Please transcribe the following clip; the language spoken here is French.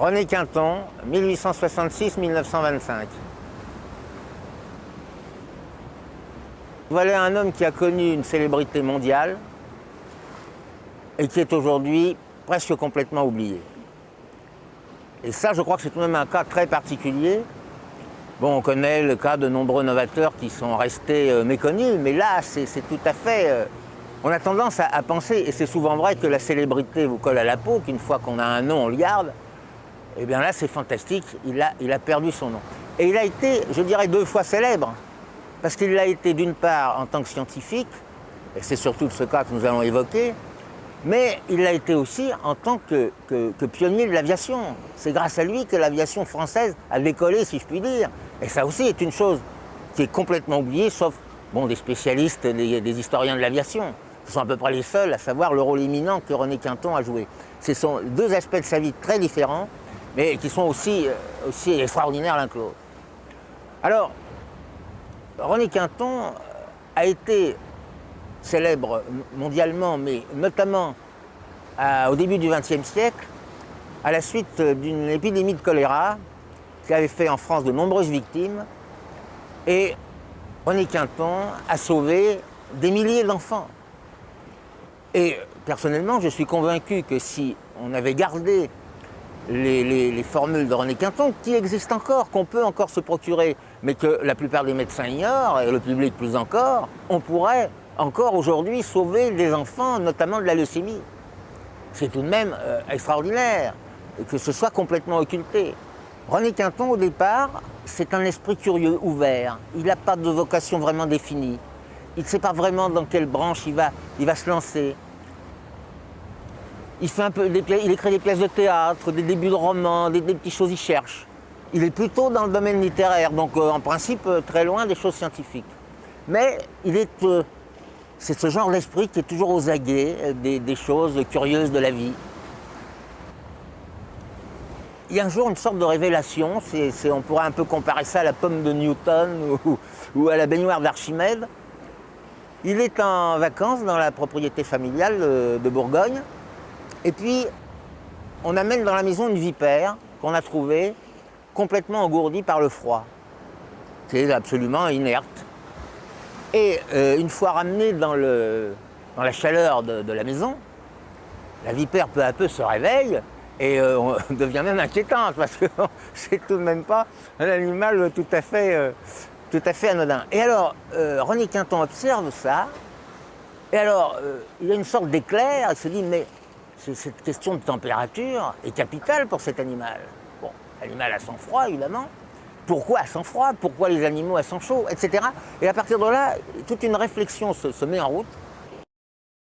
René Quinton, 1866-1925. Voilà un homme qui a connu une célébrité mondiale et qui est aujourd'hui presque complètement oublié. Et ça, je crois que c'est tout de même un cas très particulier. Bon, on connaît le cas de nombreux novateurs qui sont restés méconnus, mais là, c'est tout à fait... on a tendance à penser, et c'est souvent vrai, que la célébrité vous colle à la peau, qu'une fois qu'on a un nom, on le garde. Eh bien là, c'est fantastique, il a perdu son nom. Et il a été, je dirais, 2 fois célèbre, parce qu'il l'a été d'une part en tant que scientifique, et c'est surtout ce cas que nous allons évoquer, mais il l'a été aussi en tant que pionnier de l'aviation. C'est grâce à lui que l'aviation française a décollé, si je puis dire. Et ça aussi est une chose qui est complètement oubliée, sauf bon, des spécialistes, des historiens de l'aviation. Ce sont à peu près les seuls à savoir le rôle éminent que René Quinton a joué. Ce sont 2 aspects de sa vie très différents, mais qui sont aussi extraordinaires l'un que l'autre. Alors, René Quinton a été célèbre mondialement, mais notamment au début du XXe siècle, à la suite d'une épidémie de choléra qui avait fait en France de nombreuses victimes. Et René Quinton a sauvé des milliers d'enfants. Et personnellement, je suis convaincu que si on avait gardé les formules de René Quinton, qui existent encore, qu'on peut encore se procurer, mais que la plupart des médecins ignorent, et le public plus encore, on pourrait encore aujourd'hui sauver des enfants, notamment de la leucémie. C'est tout de même extraordinaire que ce soit complètement occulté. René Quinton, au départ, c'est un esprit curieux, ouvert. Il n'a pas de vocation vraiment définie. Il ne sait pas vraiment dans quelle branche il va se lancer. Il écrit des pièces de théâtre, des débuts de romans, des petites choses, il cherche. Il est plutôt dans le domaine littéraire, donc en principe très loin des choses scientifiques. Mais c'est ce genre d'esprit qui est toujours aux aguets des choses curieuses de la vie. Il y a un jour une sorte de révélation, on pourrait un peu comparer ça à la pomme de Newton ou à la baignoire d'Archimède. Il est en vacances dans la propriété familiale de Bourgogne, et puis on amène dans la maison une vipère qu'on a trouvée complètement engourdie par le froid, qui est absolument inerte. Et une fois ramenée dans la chaleur de la maison, la vipère peu à peu se réveille et devient même inquiétante parce que c'est tout de même pas un animal tout à fait anodin. Et alors, René Quinton observe ça, et alors il y a une sorte d'éclair, il se dit mais cette question de température est capitale pour cet animal. Bon, l'animal a son froid évidemment. Pourquoi à sang froid? Pourquoi les animaux à sang chaud? Etc. Et à partir de là, toute une réflexion se met en route.